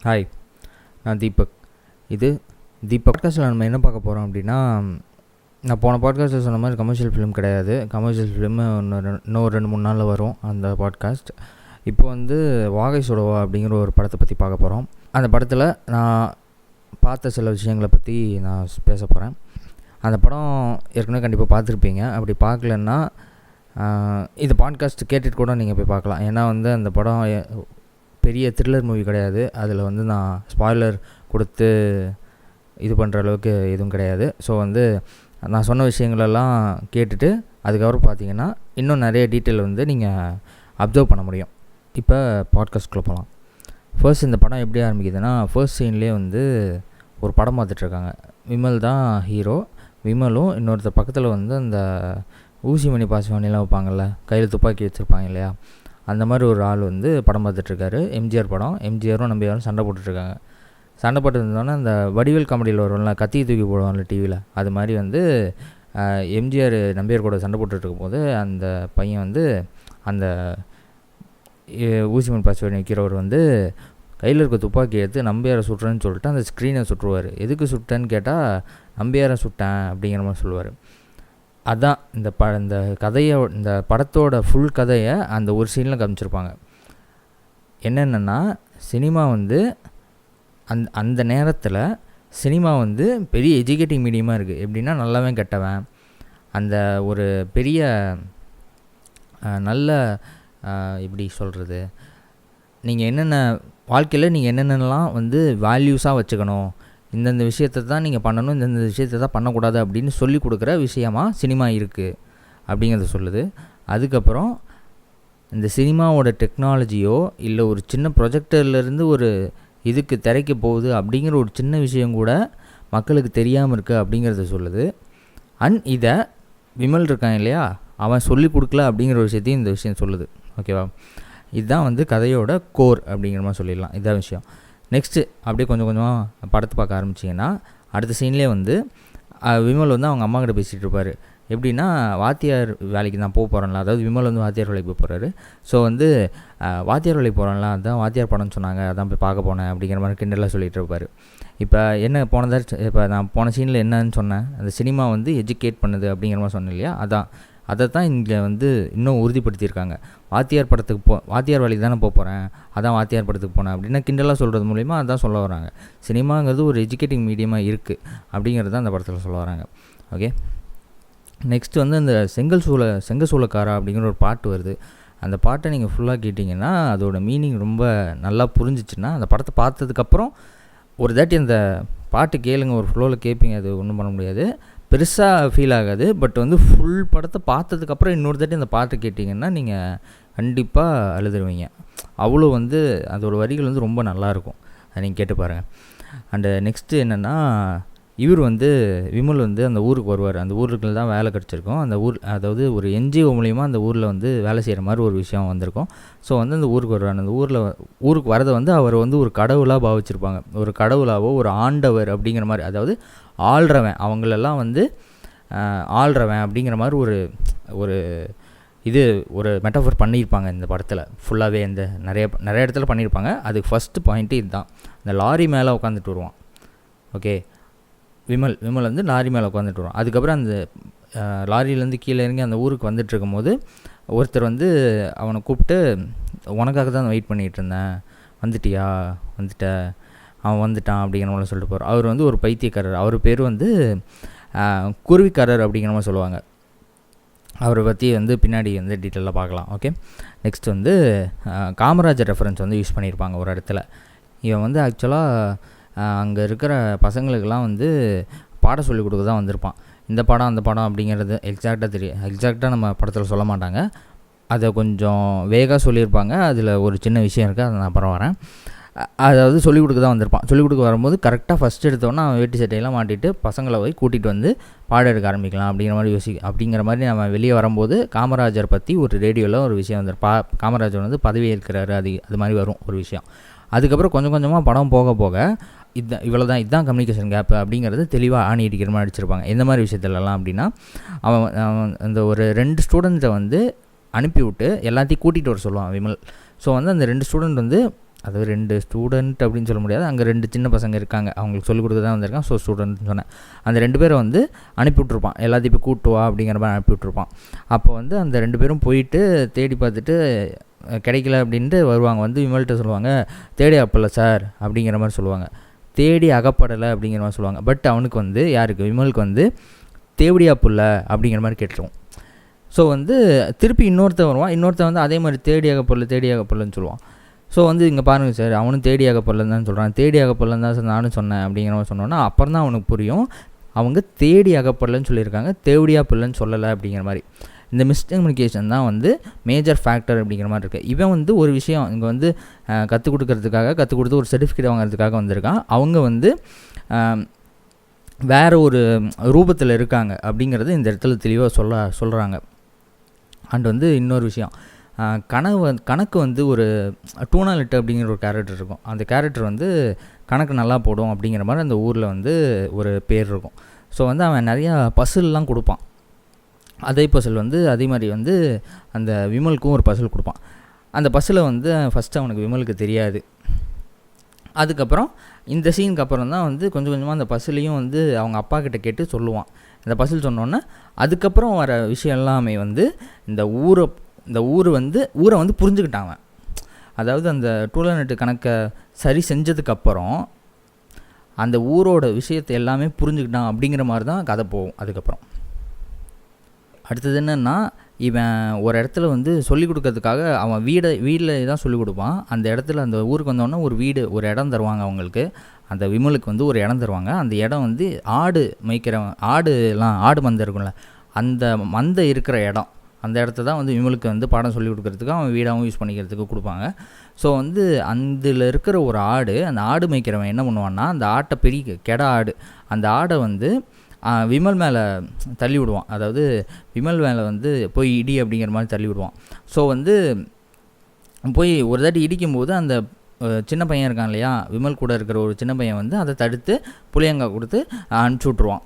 Hi, நான் தீபக். இது தீபக் பாட்காஸ்ட்டில் நம்ம என்ன பார்க்க போகிறோம் அப்படின்னா, நான் போன பாட்காஸ்ட்டில் சொன்ன மாதிரி கமர்ஷியல் ஃபிலிம் கிடையாது. கமர்ஷியல் ஃபிலிமு இன்னும் 2-3 நாளில் வரும் அந்த பாட்காஸ்ட். இப்போ வாகை சூடவா அப்படிங்கிற ஒரு படத்தை பற்றி பார்க்க போகிறோம். அந்த படத்தில் நான் பார்த்த சில விஷயங்களை பற்றி நான் பேச போகிறேன். அந்த படம் ஏற்கனவே கண்டிப்பாக பார்த்துருப்பீங்க. அப்படி பார்க்கலன்னா இந்த பாட்காஸ்ட் கேட்டுட்டு கூட நீங்கள் போய் பார்க்கலாம். ஏன்னா அந்த படம் பெரிய த்ரில்லர் மூவி கிடையாது. அதில் நான் ஸ்பாய்லர் கொடுத்து இது பண்ணுற அளவுக்கு எதுவும் கிடையாது. ஸோ நான் சொன்ன விஷயங்களெல்லாம் கேட்டுட்டு அதுக்கப்புறம் பார்த்தீங்கன்னா இன்னும் நிறைய டீட்டெயில் நீங்கள் அப்சர்வ் பண்ண முடியும். இப்போ பாட்காஸ்ட்குள்ளே போகலாம். ஃபர்ஸ்ட் இந்த படம் எப்படி ஆரம்பிக்குதுன்னா, ஃபர்ஸ்ட் சீன்லேயே ஒரு படம் பார்த்துட்ருக்காங்க. விமல் தான் ஹீரோ. விமலும் இன்னொருத்தர் பக்கத்தில் அந்த ஊசி மணி பாசிமணிலாம் வைப்பாங்கள்ல, கையில் துப்பாக்கி வச்சுருப்பாங்க இல்லையா, அந்த மாதிரி ஒரு ஆள் படம் பார்த்துட்ருக்காரு. எம்ஜிஆர் படம். எம்ஜிஆரும் நம்பியாரும் சண்டை போட்டுட்ருக்காங்க. சண்டை போட்டுருந்தோன்னே அந்த வடிவேல் காமெடியில் வரும்ல, கத்தி தூக்கி போடுவாங்கள்ல டிவியில், அது மாதிரி எம்ஜிஆர் நம்பியார் கூட சண்டை போட்டுட்ருக்கும் போது அந்த பையன் அந்த ஊசிமணி பாசிமணி வைக்கிறவர் கையில் இருக்க துப்பாக்கி எடுத்து நம்பியாரை சுட்டுறேன்னு சொல்லிட்டு அந்த ஸ்க்ரீனை சுட்டுருவார். எதுக்கு சுட்டேன்னு கேட்டால் நம்பியாரை சுட்டேன் அப்படிங்கிற மாதிரி சொல்லுவார். அதான் இந்த கதையை, இந்த படத்தோட ஃபுல் கதையை அந்த ஒரு சீனில் காமிச்சிருப்பாங்க. என்னென்னா, சினிமா அந்த நேரத்தில் சினிமா பெரிய எஜுகேட்டிங் மீடியமாக இருக்குது. எப்படின்னா, நல்லவன் கெட்டவன், அந்த ஒரு பெரிய நல்ல எப்படி சொல்கிறது, நீங்கள் என்னென்ன வாழ்க்கையில் நீங்கள் என்னென்னலாம் வேல்யூஸாக வச்சுக்கணும், இந்தந்த விஷயத்தை தான் நீங்கள் பண்ணணும், இந்தந்த விஷயத்தை தான் பண்ணக்கூடாது அப்படின்னு சொல்லி கொடுக்குற விஷயமாக சினிமா இருக்குது அப்படிங்கிறத சொல்லுது. அதுக்கப்புறம் இந்த சினிமாவோட டெக்னாலஜியோ இல்லை ஒரு சின்ன ப்ரொஜெக்டர்லேருந்து ஒரு இதுக்கு திரைக்க போகுது அப்படிங்கிற ஒரு சின்ன விஷயம் கூட மக்களுக்கு தெரியாமல் இருக்குது அப்படிங்கிறத சொல்லுது. இதை விமல் இருக்கான் இல்லையா, அவன் சொல்லி கொடுக்கல அப்படிங்கிற ஒரு விஷயத்தையும் இந்த விஷயம் சொல்லுது. ஓகேவா? இதுதான் கதையோட கோர் அப்படிங்கிற மாதிரி சொல்லிடலாம். இதுதான் விஷயம். நெக்ஸ்ட்டு அப்படியே கொஞ்சம் கொஞ்சமாக படத்தை பார்க்க ஆரம்பிச்சிங்கன்னா, அடுத்த சீன்லேயே விமல் அவங்க அம்மா கிட்ட பேசிகிட்டு இருப்பார். எப்படின்னா, வாத்தியார் வேலைக்கு நான் போகிறேன்ல, அதாவது விமல் வாத்தியார் வேலைக்கு போய் போகிறாரு. ஸோ வாத்தியார் வேலைக்கு போகிறேன்ல, அதுதான் வாத்தியார் படம்னு சொன்னாங்க, அதான் போய் பார்க்க போனேன் அப்படிங்கிற மாதிரி கிண்டலாக சொல்லிகிட்டு இருப்பார். இப்போ என்ன இப்போ நான் போன சீனில் என்னன்னு சொன்னேன், அந்த சினிமா எஜுகேட் பண்ணுது அப்படிங்கிற மாதிரி சொன்னேன் இல்லையா, அதை தான் இங்கே இன்னும் உறுதிப்படுத்தியிருக்காங்க. வாத்தியார் வேலைக்கு தானே போகிறேன், அதான் வாத்தியார் படத்துக்கு போனேன் அப்படின்னா கிண்டலாக சொல்கிறது மூலிமா அதான் சொல்ல வராங்க. சினிமாங்கிறது ஒரு எஜுகேட்டிங் மீடியமாக இருக்குது அப்படிங்கிறது தான் அந்த படத்தில் சொல்ல வராங்க. ஓகே, நெக்ஸ்ட் இந்த செங்கசூளக்காரா அப்படிங்கிற ஒரு பாட்டு வருது. அந்த பாட்டை நீங்கள் ஃபுல்லாக கேட்டிங்கன்னா அதோட மீனிங் ரொம்ப நல்லா புரிஞ்சிச்சுன்னா, அந்த படத்தை பார்த்ததுக்கப்புறம் ஒரு தாட்டி அந்த பாட்டு கேளுங்க, ஒரு ஃப்ளோவில் கேட்பீங்க, அது ஒன்றும் பண்ண முடியாது, பெருசாக ஃபீல் ஆகாது. பட் ஃபுல் படத்தை பார்த்ததுக்கப்புறம் இன்னொரு தாட்டி அந்த பாட்டு கேட்டிங்கன்னா நீங்கள் கண்டிப்பாக அழுதுருவீங்க. அவ்வளோ அதோட வரிகள் ரொம்ப நல்லாயிருக்கும். அதை நீங்கள் கேட்டு பாருங்கள். அண்டு நெக்ஸ்ட்டு என்னென்னா, இவர் விமல் அந்த ஊருக்கு வருவார். அந்த ஊருக்கு தான் வேலை கிடச்சிருக்கும். அந்த ஊர், அதாவது ஒரு என்ஜிஓ மூலிமா அந்த ஊரில் வேலை செய்கிற மாதிரி ஒரு விஷயம் வந்திருக்கும். ஸோ அந்த ஊருக்கு வருவார். அந்த ஊருக்கு வரதை அவர் ஒரு கடவுளாக பாவிச்சிருப்பாங்க. ஒரு கடவுளாவோ ஒரு ஆண்டவர் அப்படிங்கிற மாதிரி, அதாவது ஆள்றவன், அவங்களெல்லாம் ஆள்றவன் அப்படிங்கிற மாதிரி ஒரு ஒரு மெட்டாஃபர் பண்ணியிருப்பாங்க இந்த படத்தில் ஃபுல்லாகவே. நிறைய இடத்துல பண்ணியிருப்பாங்க. அதுக்கு ஃபஸ்ட்டு பாயிண்ட்டு இதுதான். இந்த லாரி மேலே உட்காந்துட்டு வருவான். ஓகே, விமல் லாரி மேலே உட்காந்துட்டு வருவான். அதுக்கப்புறம் அந்த லாரியிலேருந்து கீழே இறங்கி அந்த ஊருக்கு வந்துட்டுருக்கும் போது ஒருத்தர் அவனை கூப்பிட்டு, உனக்காக தான் வெயிட் பண்ணிகிட்டு இருந்தேன், வந்துட்டியா, அவன் வந்துட்டான் அப்படிங்கிற மாதிரி சொல்லிட்டு போகிறார். அவர் ஒரு பைத்தியக்காரர். அவர் பேர் குருவிக்காரர் அப்படிங்கிற மாதிரி சொல்லுவாங்க. அவரை பற்றி பின்னாடி டீட்டெயிலாக பார்க்கலாம். Okay, next Kamarajar reference use பண்ணியிருப்பாங்க ஒரு இடத்துல. இவன் ஆக்சுவலாக அங்கே இருக்கிற பசங்களுக்கெல்லாம் பாடம் சொல்லிக் கொடுக்க தான் வந்திருப்பான். இந்த படம் அந்த படம் அப்படிங்கிறது எக்ஸாக்டாக நம்ம படத்தில் சொல்ல மாட்டாங்க, அதை கொஞ்சம் வேகாக சொல்லியிருப்பாங்க. அதில் ஒரு சின்ன விஷயம் இருக்குது, அதை நான் அப்புறம் வரேன். அதாவது சொல்லிக் கொடுக்க தான் வந்திருப்பான். சொல்லிக் கொடுக்க வரும்போது கரெக்டாக ஃபஸ்ட் எடுத்தோன்னா அவன் வேட்டி சட்டையெல்லாம் மாட்டிட்டு பசங்களை போய் கூட்டிகிட்டு பாடம் எடுக்க ஆரம்பிக்கலாம் அப்படிங்கிற மாதிரி நம்ம வெளியே வரும்போது காமராஜர் பற்றி ஒரு ரேடியோவில் ஒரு விஷயம் காமராஜர் பதவி ஏற்கிறாரு, அது மாதிரி வரும் ஒரு விஷயம். அதுக்கப்புறம் கொஞ்சம் கொஞ்சமாக படம் போக போக இதுதான் கம்யூனிகேஷன் கேப்பு அப்படிங்கிறது தெளிவாக ஆணி அடிக்கிற மாதிரி அடிச்சிருப்பாங்க. எந்த மாதிரி விஷயத்துலலாம் அப்படின்னா, அவன் அந்த ஒரு 2 ஸ்டூடெண்ட்டை அனுப்பிவிட்டு எல்லாத்தையும் கூட்டிகிட்டு வர சொல்லுவான் விமல். ஸோ அந்த 2 ஸ்டூடெண்ட் அதாவது 2 ஸ்டூடெண்ட் அப்படின்னு சொல்ல முடியாது, அங்கே 2 சின்ன பசங்க இருக்காங்க, அவங்களுக்கு சொல்லிக் கொடுக்க தான் வந்திருக்கான். ஸோ ஸ்டூடெண்ட்னு சொன்னேன். அந்த 2 பேரை வந்து அனுப்பி விட்ருப்பான், எல்லாத்தையும் போய் கூட்டு வா அப்படிங்கிற மாதிரி அனுப்பி விட்ருப்பான். அப்போ வந்து அந்த 2 பேரும் போயிட்டு தேடி பார்த்துட்டு கிடைக்கல அப்படின்ட்டு வருவாங்க. வந்து விமல்கிட்ட சொல்லுவாங்க, தேடி அப்பல்ல சார் அப்படிங்கிற மாதிரி சொல்லுவாங்க. தேடி அகப்படலை அப்படிங்கிற மாதிரி சொல்லுவாங்க. பட் அவனுக்கு வந்து யாருக்கு, விமலுக்கு வந்து தேவடியா புல்ல அப்படிங்கிற மாதிரி கேட்டுருவோம். ஸோ வந்து திருப்பி இன்னொருத்தன் வருவான், இன்னொருத்தன் வந்து அதே மாதிரி தேடி அகப்படலன்னு சொல்லுவான். ஸோ வந்து இங்கே பாருங்கள் சார், அவனும் தேடி அகப்படலன்னு தான் சொல்கிறான், தேடி அகப்படலன்னு தான் சார் நானும் சொன்னேன் அப்படிங்கிற மாதிரி சொன்னோன்னா அப்புறம் தான் அவனுக்கு புரியும் அவங்க தேடி அகப்படலன்னு சொல்லியிருக்காங்க, தேவடியா புல்லன்னு சொல்லலை அப்படிங்கிற மாதிரி. இந்த மிஸ்கம்யூனிகேஷன் தான் வந்து மேஜர் ஃபேக்டர் அப்படிங்கிற மாதிரி இருக்குது. இவன் வந்து ஒரு விஷயம் இங்கே வந்து கற்றுக் கொடுத்து ஒரு சர்டிஃபிகேட் வாங்குறதுக்காக வந்திருக்கான். அவங்க வந்து வேறு ஒரு ரூபத்தில் இருக்காங்க அப்படிங்கிறது இந்த இடத்துல தெளிவாக சொல்கிறாங்க. அண்ட் வந்து இன்னொரு விஷயம், கணக்கு வந்து ஒரு டூனாலிட்டு அப்படிங்கிற ஒரு கேரக்டர் இருக்கும். அந்த கேரக்டர் வந்து கணக்கு நல்லா போடும் அப்படிங்கிற மாதிரி அந்த ஊரில் வந்து ஒரு பேர் இருக்கும். ஸோ வந்து அவன் நிறையா பசில்லாம் கொடுப்பான். அதே பசில் வந்து அதே மாதிரி வந்து அந்த விமலுக்கும் ஒரு பசில் கொடுப்பான். அந்த பசிலை வந்து ஃபஸ்ட்டு அவனுக்கு விமலுக்கு தெரியாது. அதுக்கப்புறம் இந்த சீனுக்கு அப்புறம் தான் வந்து கொஞ்சம் கொஞ்சமாக அந்த பசிலையும் வந்து அவங்க அப்பா கிட்ட கேட்டு சொல்லுவான். இந்த பசில் சொன்னோன்னே அதுக்கப்புறம் வர விஷயம் எல்லாமே வந்து இந்த ஊரை வந்து புரிஞ்சுக்கிட்டான் அவன். அதாவது அந்த டூலநெட்டு கணக்கை சரி செஞ்சதுக்கப்புறம் அந்த ஊரோட விஷயத்தை எல்லாமே புரிஞ்சுக்கிட்டான் அப்படிங்கிற மாதிரி தான் கதை போகும். அதுக்கப்புறம் அடுத்தது என்னென்னா, இவன் ஒரு இடத்துல வந்து சொல்லிக் கொடுக்கறதுக்காக அவன் வீட்டில் தான் சொல்லிக் கொடுப்பான். அந்த இடத்துல அந்த ஊருக்கு வந்தோடனே ஒரு இடம் தருவாங்க அவங்களுக்கு. அந்த விமலுக்கு வந்து ஒரு இடம் தருவாங்க. அந்த இடம் வந்து ஆடு மந்தை இருக்கும்ல, அந்த மந்தை இருக்கிற இடம், அந்த இடத்த தான் வந்து விமலுக்கு வந்து பாடம் சொல்லிக் கொடுக்கறதுக்கு அவன் வீடாகவும் யூஸ் பண்ணிக்கிறதுக்கு கொடுப்பாங்க. ஸோ வந்து அதில் இருக்கிற ஒரு ஆடு, அந்த ஆடு மேய்க்கிறவன் என்ன பண்ணுவான்னா, அந்த ஆட்டை பெரிய கெடா ஆடு, அந்த ஆடை வந்து விமல் மேலே தள்ளி விடுவான். அதாவது விமல் மேலே வந்து போய் இடி அப்படிங்கிற மாதிரி தள்ளி விடுவான். ஸோ வந்து போய் ஒரு தாட்டி இடிக்கும்போது அந்த சின்ன பையன் இருக்கான் இல்லையா, விமல் கூட இருக்கிற ஒரு சின்ன பையன் வந்து அதை தடுத்து புளியங்காய் கொடுத்து அனுப்பிச்சி விட்ருவான்.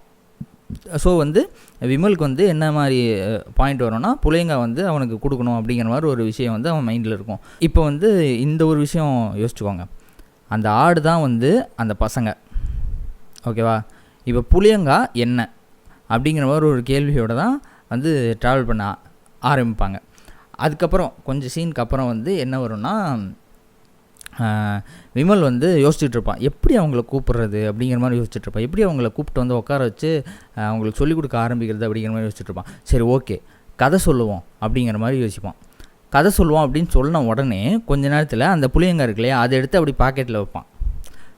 ஸோ வந்து விமலுக்கு வந்து என்ன மாதிரி பாயிண்ட் வரும்னா, புளியங்காய் வந்து அவனுக்கு கொடுக்கணும் அப்படிங்கிற மாதிரி ஒரு விஷயம் வந்து அவன் மைண்டில் இருக்கும். இப்போ வந்து இந்த ஒரு விஷயம் யோசிச்சுக்கோங்க, அந்த ஆடு தான் வந்து அந்த பசங்க, ஓகேவா? இப்போ புளியங்காய் என்ன அப்படிங்கிற மாதிரி ஒரு கேள்வியோடு தான் வந்து ட்ராவல் பண்ண ஆரம்பிப்பாங்க. அதுக்கப்புறம் கொஞ்சம் சீனுக்கு அப்புறம் வந்து என்ன வரும்னா, விமல் வந்து யோசிச்சுட்ருப்பான், எப்படி அவங்கள கூப்பிட்றது அப்படிங்கிற மாதிரி யோசிச்சுட்ருப்பான். எப்படி அவங்கள கூப்பிட்டு வந்து உட்கார வச்சு அவங்களுக்கு சொல்லிக் கொடுக்க ஆரம்பிக்கிறது அப்படிங்கிற மாதிரி யோசிச்சுட்ருப்பான். சரி, ஓகே, கதை சொல்லுவோம் அப்படிங்கிற மாதிரி யோசிப்பான். கதை சொல்லுவோம் அப்படின்னு சொன்ன உடனே கொஞ்ச நேரத்தில் அந்த புளியங்காய் இருக்கு இல்லையா, அதை எடுத்து அப்படி பாக்கெட்டில் வைப்பான்.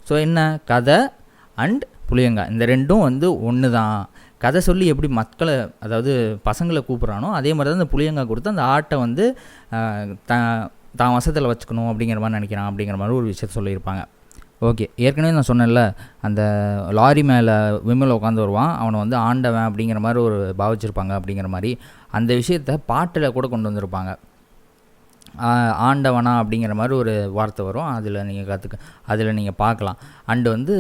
ஸோ என்ன, கதை அண்ட் புளியங்காய் இந்த ரெண்டும் வந்து ஒன்று தான். கதை சொல்லி எப்படி மக்களை, அதாவது பசங்களை கூப்பிட்றானோ அதே மாதிரி தான் அந்த புளியங்காய் கொடுத்து அந்த ஆட்டை வந்து தான் வசத்தில் வச்சுக்கணும் அப்படிங்கிற மாதிரி நினைக்கிறான் அப்படிங்கிற மாதிரி ஒரு விஷயத்த சொல்லியிருப்பாங்க. ஓகே, ஏற்கனவே நான் சொன்னேன்ல, அந்த லாரி மேலே விமல் உட்காந்து வருவான், அவனை வந்து ஆண்டவன் அப்படிங்கிற மாதிரி ஒரு பாவிச்சிருப்பாங்க அப்படிங்கிற மாதிரி அந்த விஷயத்தை பாட்டில் கூட கொண்டு வந்திருப்பாங்க. ஆண்டவனா அப்படிங்கிற மாதிரி ஒரு வார்த்தை வரும், அதில் நீங்கள் பார்க்கலாம். அண்டு வந்து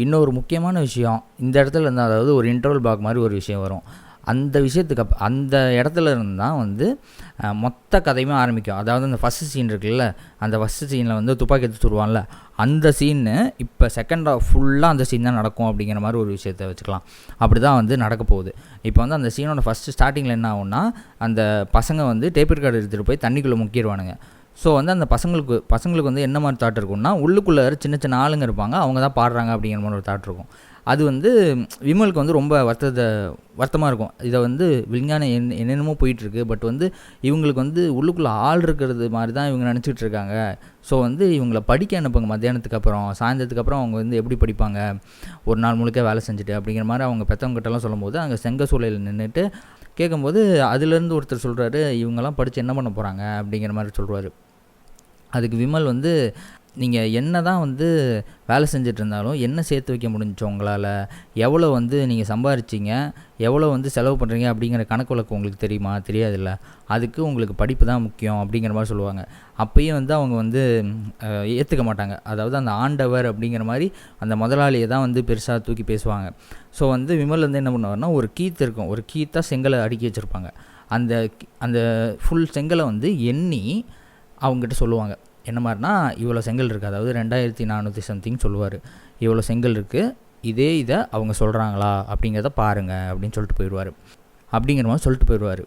இன்னொரு முக்கியமான விஷயம் இந்த இடத்துல இருந்தால், அதாவது ஒரு இன்டர்வல் பிளாக் மாதிரி ஒரு விஷயம் வரும். அந்த விஷயத்துக்கு அந்த இடத்துல இருந்து தான் வந்து மொத்த கதையுமே ஆரம்பிக்கும். அதாவது அந்த ஃபஸ்ட்டு சீன் இருக்குல்ல, அந்த ஃபஸ்ட்டு சீனில் வந்து துப்பாக்கி எடுத்து சொல்லுவான்ல, அந்த சீனு இப்போ செகண்ட் ஹாஃப் ஃபுல்லாக அந்த சீன் தான் நடக்கும் அப்படிங்கிற மாதிரி ஒரு விஷயத்தை வச்சுக்கலாம். அப்படி தான் வந்து நடக்க போகுது. இப்போ வந்து அந்த சீனோட ஃபஸ்ட்டு ஸ்டார்டிங்கில் என்ன ஆகும்னா, அந்த பசங்க வந்து டேப் ரெக்கார்டு எடுத்துகிட்டு போய் தண்ணிக்குள்ளே முக்கிடுவானுங்க. ஸோ வந்து அந்த பசங்களுக்கு வந்து என்ன மாதிரி தாட் இருக்கும்னா, உள்ளுக்குள்ளே சின்ன சின்ன ஆளுங்க இருப்பாங்க, அவங்க தான் பாடுறாங்க அப்படிங்கிற மாதிரி ஒரு தாட் இருக்கும். அது வந்து விமலுக்கு வந்து ரொம்ப வருத்தமாக இருக்கும். இதை வந்து விஞ்ஞானம் என்னென்னமோ போயிட்டுருக்கு, பட் வந்து இவங்களுக்கு வந்து உள்ளுக்குள்ளே ஆள் இருக்கிறது மாதிரி தான் இவங்க நினச்சிட்டு இருக்காங்க. ஸோ வந்து இவங்களை படிக்க அனுப்புங்க, மத்தியானத்துக்கு அப்புறம் சாயந்தரத்துக்கு அப்புறம் அவங்க வந்து எப்படி படிப்பாங்க, ஒரு நாள் முழுக்க வேலை செஞ்சுட்டு அப்படிங்கிற மாதிரி அவங்க பெற்றவங்ககிட்டலாம் சொல்லும்போது, அங்கே செங்க சூளையில் நின்றுட்டு கேட்கும்போது அதுலேருந்து ஒருத்தர் சொல்கிறாரு, இவங்கெல்லாம் படித்து என்ன பண்ண போகிறாங்க அப்படிங்கிற மாதிரி சொல்கிறாரு. அதுக்கு விமல் வந்து, நீங்கள் என்ன தான் வந்து வேலை செஞ்சுட்டு இருந்தாலும் என்ன சேர்த்து வைக்க முடிஞ்சோ உங்களால், எவ்வளோ வந்து நீங்கள் சம்பாரிச்சிங்க, எவ்வளோ வந்து செலவு பண்ணுறீங்க அப்படிங்கிற கணக்கு வழக்கு உங்களுக்கு தெரியுமா, தெரியாதுல்ல, அதுக்கு உங்களுக்கு படிப்பு தான் முக்கியம் அப்படிங்கிற மாதிரி சொல்லுவாங்க. அப்பயும் வந்து அவங்க வந்து ஏற்றுக்க மாட்டாங்க. அதாவது அந்த ஆண்டவர் அப்படிங்கிற மாதிரி அந்த முதலாளியை தான் வந்து பெருசாக தூக்கி பேசுவாங்க. ஸோ வந்து விமல் வந்து என்ன பண்ணுவார்னா, ஒரு கீத்து இருக்கும், ஒரு கீத்தாக செங்கலை அடுக்கி வச்சுருப்பாங்க. அந்த ஃபுல் செங்கலை வந்து எண்ணி அவங்ககிட்ட சொல்லுவாங்க, என்ன மாதிரினா இவ்வளோ செங்கல் இருக்குது, அதாவது 2400 சம்திங் சொல்லுவார், இவ்வளோ செங்கல் இருக்குது, இதை அவங்க சொல்கிறாங்களா அப்படிங்கிறத பாருங்கள் அப்படின்னு சொல்லிட்டு போயிடுவார். அப்படிங்கிற மாதிரி சொல்லிட்டு போயிடுவார்.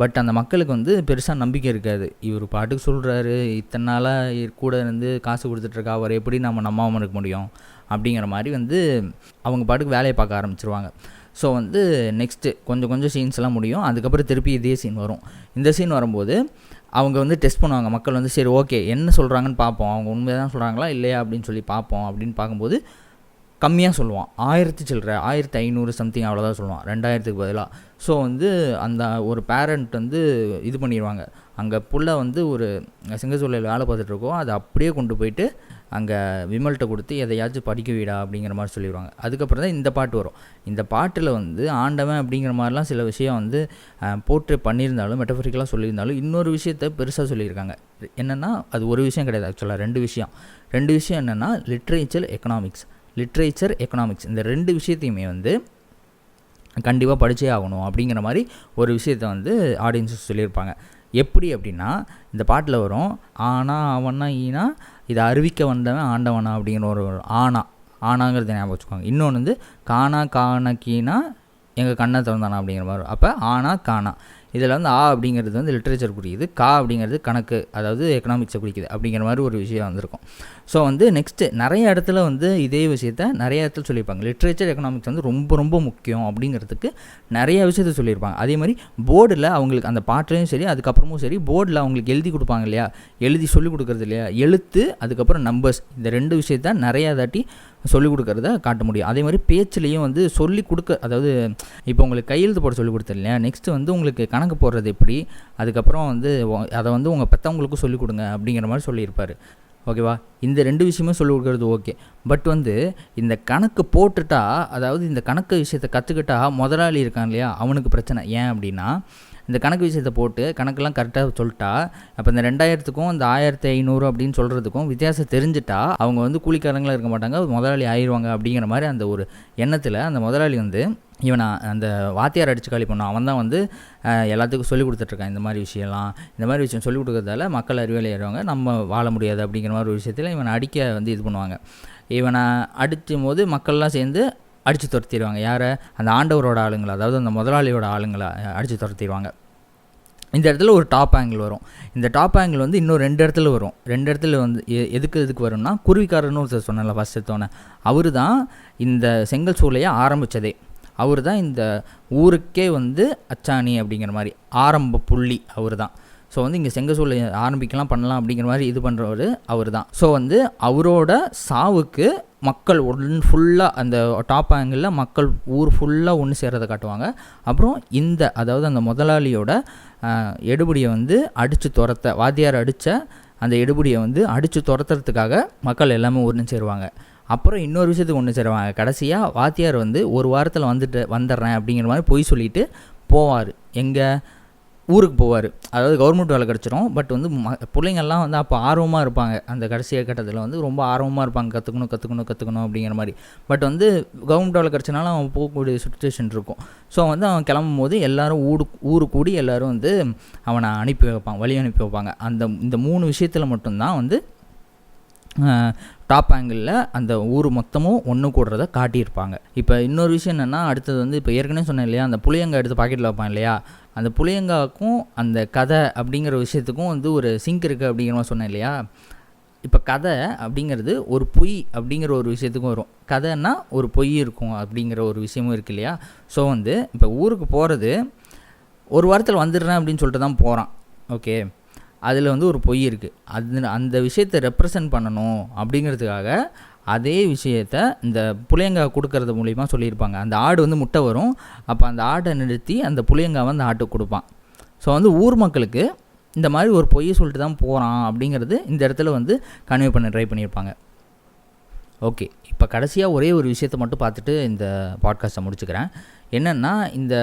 பட் அந்த மக்களுக்கு வந்து பெருசாக நம்பிக்கை இருக்காது. இவர் பாட்டுக்கு சொல்கிறாரு, இத்தனை நாளாக கூட இருந்து காசு கொடுத்துட்ருக்கா, அவர் எப்படி நம்ம நம்பாமல் இருக்க முடியும் அப்படிங்கிற மாதிரி வந்து அவங்க பாட்டுக்கு வேலையை பார்க்க ஆரம்பிச்சிருவாங்க. ஸோ வந்து நெக்ஸ்ட்டு கொஞ்சம் சீன்ஸ்லாம் முடியும். அதுக்கப்புறம் திருப்பி இதே சீன் வரும். இந்த சீன் வரும்போது அவங்க வந்து டெஸ்ட் பண்ணுவாங்க. மக்கள் வந்து சரி ஓகே என்ன சொல்கிறாங்கன்னு பார்ப்போம், அவங்க உண்மையாக தான் சொல்கிறாங்களா இல்லையா அப்படின்னு சொல்லி பார்ப்போம். அப்படின்னு பார்க்கும்போது கம்மியாக சொல்லுவான், 1000 சில்லற 1500 சம்திங் அவ்வளோதான் சொல்லுவான், 2000க்கு பதிலாக. ஸோ வந்து அந்த ஒரு பேரண்ட் வந்து இது பண்ணிடுவாங்க. அங்கே புள்ள வந்து ஒரு சிங்கச்சூளையில் வேலை பார்த்துட்ருக்கோம், அதை அப்படியே கொண்டு போயிட்டு அங்கே விமல்கிட்ட கொடுத்து எதையாச்சும் படிக்க விடா அப்படிங்கிற மாதிரி சொல்லிடுவாங்க. அதுக்கப்புறம் தான் இந்த பாட்டு வரும். இந்த பாட்டில் வந்து ஆண்டவன் அப்படிங்கிற மாதிரிலாம் சில விஷயம் வந்து போர்ட்ரே பண்ணியிருந்தாலும் மெட்டஃபரிக்கலாக சொல்லியிருந்தாலும் இன்னொரு விஷயத்தை பெருசாக சொல்லியிருக்காங்க. என்னென்னா அது ஒரு விஷயம் கிடையாது, ஆக்சுவலாக ரெண்டு விஷயம் என்னென்னா லிட்ரேச்சர் எக்கனாமிக்ஸ் இந்த 2 விஷயத்தையுமே வந்து கண்டிப்பாக படித்தே ஆகணும் அப்படிங்கிற மாதிரி ஒரு விஷயத்தை வந்து ஆடியன்ஸுக்கு சொல்லியிருப்பாங்க. எப்படி அப்படின்னா இந்த பாட்டில் வரும், ஆனா அவனா ஈனா இதை அறிவிக்க வந்தவன் ஆண்டவனா அப்படிங்கிற ஒரு ஆனாங்கிறத ஞாபகம் வச்சுக்கோங்க. இன்னொன்று வந்து காணா கீனா எங்கள் கண்ணை திறந்தானா அப்படிங்கிற மாதிரி. அப்போ ஆனா காணா இதில் வந்து அப்படிங்கிறது வந்து லிட்ரேச்சர் குறிக்குது, அப்படிங்கிறது கணக்கு, அதாவது எக்கனாமிக்ஸை குறிக்குது அப்படிங்கிற மாதிரி ஒரு விஷயம் வந்திருக்கும். ஸோ வந்து நெக்ஸ்ட்டு நிறைய இடத்துல வந்து இதே விஷயத்த நிறைய இடத்துல சொல்லியிருப்பாங்க. லிட்ரேச்சர் எக்கனாமிக்ஸ் வந்து ரொம்ப முக்கியம் அப்படிங்கிறதுக்கு நிறைய விஷயத்த சொல்லியிருப்பாங்க. அதே மாதிரி போர்டில் அவங்களுக்கு அந்த பாட்டுலையும் சரி அதுக்கப்புறமும் சரி போர்டில் அவங்களுக்கு எழுதி கொடுப்பாங்க இல்லையா, எழுதி சொல்லிக் கொடுக்குறது இல்லையா, எழுத்து அதுக்கப்புறம் நம்பர்ஸ், இந்த 2 விஷயத்த நிறையா தாட்டி சொல்லிக் கொடுக்கறத காட்ட முடியும். அதே மாதிரி பேச்சுலேயும் வந்து சொல்லிக் கொடுக்க, அதாவது இப்போ உங்களுக்கு கையெழுத்து போட சொல்லிக் கொடுத்தது இல்லையா, நெக்ஸ்ட்டு வந்து உங்களுக்கு கணக்கு போடுறது எப்படி, அதுக்கப்புறம் வந்து அதை வந்து உங்கள் பெற்றவங்களுக்கும் சொல்லிக் கொடுங்க அப்படிங்கிற மாதிரி சொல்லியிருப்பார். ஓகேவா, இந்த 2 விஷயமே சொல்லிக் கொடுக்குறது ஓகே. பட் வந்து இந்த கணக்கு போட்டுட்டா, அதாவது இந்த கணக்கு விஷயத்தை கற்றுக்கிட்டா முதலாளி இருக்கான் இல்லையா அவனுக்கு பிரச்சனை. ஏன் அப்படின்னா இந்த கணக்கு விஷயத்தை போட்டு கணக்கெல்லாம் கரெக்டாக சொல்லிட்டா, அப்போ இந்த 2000க்கும் இந்த 1500 அப்படின்னு சொல்கிறதுக்கும் வித்தியாசம் தெரிஞ்சுட்டா அவங்க வந்து கூலிக்காரங்களாக இருக்க மாட்டாங்க, முதலாளி ஆயிடுவாங்க அப்படிங்கிற மாதிரி அந்த ஒரு எண்ணத்தில் அந்த முதலாளி வந்து இவனை அந்த வாத்தியார் அடித்து காலி பண்ணான். அவன் தான் வந்து எல்லாத்துக்கும் சொல்லிக் கொடுத்துட்ருக்கான். இந்த மாதிரி விஷயம் சொல்லிக் கொடுக்கறதால மக்கள் அறிவியல் ஏறுவாங்க, நம்ம வாழ முடியாது அப்படிங்கிற மாதிரி ஒரு விஷயத்தில் இவனை அடிக்க வந்து இது பண்ணுவாங்க. இவனை அடிக்கும் போது மக்கள்லாம் சேர்ந்து அடித்து துரத்திடுவாங்க. யாரை, அந்த ஆண்டவரோட ஆளுங்களை, அதாவது அந்த முதலாளியோட ஆளுங்களை அடித்து துரத்திடுவாங்க. இந்த இடத்துல ஒரு டாப் ஆங்கிள் வரும். இந்த டாப் ஆங்கிள் வந்து இன்னும் 2 இடத்துல வரும். 2 இடத்துல வந்து எதுக்கு வரும்னா, குருவிக்காரன்னு ஒருத்தர் சொன்னல ஃபஸ்ட் எடுத்தோன்னே, அவர் தான் இந்த செங்கல் சூளையை ஆரம்பித்ததே. அவர் தான் இந்த ஊருக்கே வந்து அச்சாணி அப்படிங்கிற மாதிரி ஆரம்ப புள்ளி அவர் தான். ஸோ வந்து இங்கே செங்கசூளை ஆரம்பிக்கலாம் பண்ணலாம் அப்படிங்கிற மாதிரி இது பண்ணுறவர் அவர் தான். ஸோ வந்து அவரோட சாவுக்கு மக்கள் ஃபுல்லாக அந்த டாப் ஆங்கிளில் மக்கள் ஊர் ஃபுல்லாக ஒன்று சேர்றதை காட்டுவாங்க. அப்புறம் அதாவது அந்த முதலாளியோட எடுபடியை வந்து அடித்து துரத்த, வாத்தியார் அடித்த அந்த எடுபடியை வந்து அடித்து துரத்துறதுக்காக மக்கள் எல்லாமே ஒன்று சேருவாங்க. அப்புறம் இன்னொரு விஷயத்துக்கு ஒன்று சேருவாங்க. கடைசியாக வாத்தியார் வந்து ஒரு வாரத்தில் வந்துடுறேன் அப்படிங்கிற மாதிரி பொய் சொல்லிட்டு போவார். எங்கே, ஊருக்கு போவார். அதாவது கவர்மெண்ட் வேலை கிடச்சிரும். பட் வந்து பிள்ளைங்கள்லாம் வந்து அப்போ ஆர்வமாக இருப்பாங்க. அந்த கடைசி கட்டத்தில் வந்து ரொம்ப ஆர்வமாக இருப்பாங்க, கற்றுக்கணும் அப்படிங்கிற மாதிரி. பட் வந்து கவர்மெண்ட் வேலை கிடச்சனால அவன் போகக்கூடிய சுச்சுவேஷன் இருக்கும். ஸோ வந்து அவன் கிளம்பும் போது எல்லோரும் ஊரு கூடி எல்லோரும் வந்து அவனை வழி அனுப்பி வைப்பாங்க. இந்த 3 விஷயத்தில் மட்டும்தான் வந்து டாப் ஆங்கிளில் அந்த ஊர் மொத்தமும் ஒன்று கூடுறத காட்டியிருப்பாங்க. இப்போ இன்னொரு விஷயம் என்னென்னா, அடுத்தது வந்து இப்போ ஏற்கனவே சொன்னேன் இல்லையா, அந்த புளியங்காய் எடுத்து பாக்கெட்டில் வைப்பான் இல்லையா, அந்த புளியங்காய்க்கும் அந்த கதை அப்படிங்கிற விஷயத்துக்கும் வந்து ஒரு சிங்க் இருக்குது அப்படிங்கிற மாதிரி சொன்னேன் இல்லையா. இப்போ கதை அப்படிங்கிறது ஒரு பொய் அப்படிங்கிற ஒரு விஷயத்துக்கும் வரும். கதைன்னா ஒரு பொய் இருக்கும் அப்படிங்கிற ஒரு விஷயமும் இருக்குது இல்லையா. ஸோ வந்து இப்போ ஊருக்கு போகிறது ஒரு வாரத்தில் வந்துடுறேன் அப்படின்னு சொல்லிட்டு தான் போகிறான். ஓகே, அதில் வந்து ஒரு பொய் இருக்குது. அந்த விஷயத்தை ரெப்ரசன்ட் பண்ணணும் அப்படிங்கிறதுக்காக அதே விஷயத்தை இந்த புளியங்காய் கொடுக்கறது மூலிமா சொல்லியிருப்பாங்க. அந்த ஆடு வந்து முட்டை வரும், அப்போ அந்த ஆட்டை நிறுத்தி அந்த புளியங்காய் வந்து ஆட்டுக்கு கொடுப்பான். ஸோ வந்து ஊர் மக்களுக்கு இந்த மாதிரி ஒரு பொய்யை சொல்லிட்டு தான் போகிறான் அப்படிங்கிறது இந்த இடத்துல வந்து கன்வே பண்ண ட்ரை பண்ணியிருப்பாங்க. ஓகே, இப்போ கடைசியாக ஒரே ஒரு விஷயத்தை மட்டும் பார்த்துட்டு இந்த பாட்காஸ்ட்டை முடிச்சுக்கிறேன். என்னென்னா, இந்த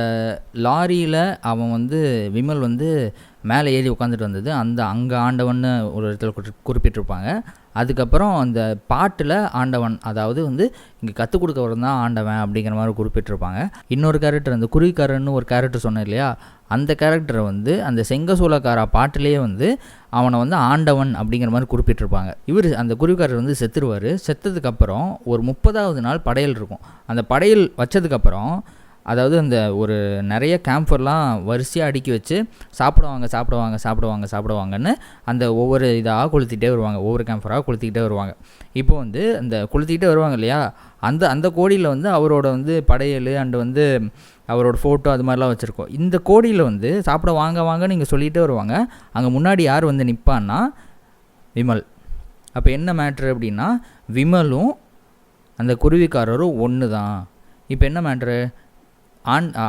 லாரியில் அவன் வந்து விமல் வந்து மேலே ஏறி உட்காந்துட்டு வந்தது அங்கே ஆண்டவன்னு ஒரு இடத்துல குறிப்பிட்டிருப்பாங்க. அதுக்கப்புறம் அந்த பாட்டில் ஆண்டவன், அதாவது வந்து இங்கே கற்றுக் கொடுக்கவரும் தான் ஆண்டவன் அப்படிங்கிற மாதிரி குறிப்பிட்டிருப்பாங்க. இன்னொரு கேரக்டர், அந்த குருவிக்காரன்னு ஒரு கேரக்டர் சொன்னேன் இல்லையா, அந்த கேரக்டரை வந்து அந்த செங்கசூலக்காரா பாட்டிலேயே வந்து அவனை வந்து ஆண்டவன் அப்படிங்கிற மாதிரி குறிப்பிட்டிருப்பாங்க. இவர் அந்த குருவிக்காரர் வந்து செத்துருவார். செத்ததுக்கப்புறம் ஒரு 30வது நாள் படையல் இருக்கும். அந்த படையல் வச்சதுக்கப்புறம் அதாவது அந்த ஒரு நிறைய கேம்ஃபர்லாம் வரிசையாக அடுக்கி வச்சு சாப்பிடுவாங்கன்னு அந்த ஒவ்வொரு இதாக கொளுத்திக்கிட்டே வருவாங்க. ஒவ்வொரு கேம்ஃபராக கொளுத்திக்கிட்டே வருவாங்க. இப்போ வந்து அந்த கொளுத்திக்கிட்டே வருவாங்க இல்லையா, அந்த கோடியில் வந்து அவரோட வந்து படையல் அண்டு வந்து அவரோட ஃபோட்டோ அது மாதிரிலாம் வச்சுருக்கோம். இந்த கோடியில் வந்து சாப்பிட வாங்கன்னு இங்கே சொல்லிகிட்டே வருவாங்க. அங்கே முன்னாடி யார் வந்து நிற்பான்னா விமல். அப்போ என்ன மேட்ரு அப்படின்னா, விமலும் அந்த குருவிக்காரரும் ஒன்று தான். இப்போ என்ன மேட்ரு,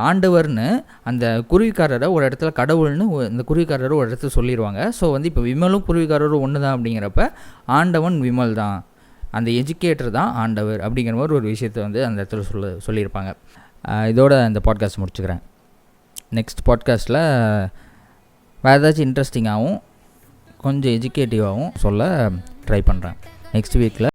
ஆண்டவர்னு அந்த குருவிக்காரரை ஒரு இடத்துல கடவுள்னு இந்த குருவிக்காரரை ஒரு இடத்துல சொல்லிடுவாங்க. ஸோ வந்து இப்போ விமலும் குருவிக்காரரும் ஒன்று தான் அப்படிங்கிறப்ப ஆண்டவன் விமல் தான், அந்த எஜுகேட்டர் தான் ஆண்டவர் அப்படிங்கிற மாதிரி ஒரு விஷயத்தை வந்து அந்த இடத்துல சொல்லியிருப்பாங்க. இதோட இந்த பாட்காஸ்ட் முடிச்சுக்கிறேன். நெக்ஸ்ட் பாட்காஸ்ட்டில் வேறு ஏதாச்சும் இன்ட்ரெஸ்டிங்காகவும் கொஞ்சம் எஜுகேட்டிவாகவும் சொல்ல ட்ரை பண்ணுறேன். நெக்ஸ்ட் வீக்கில்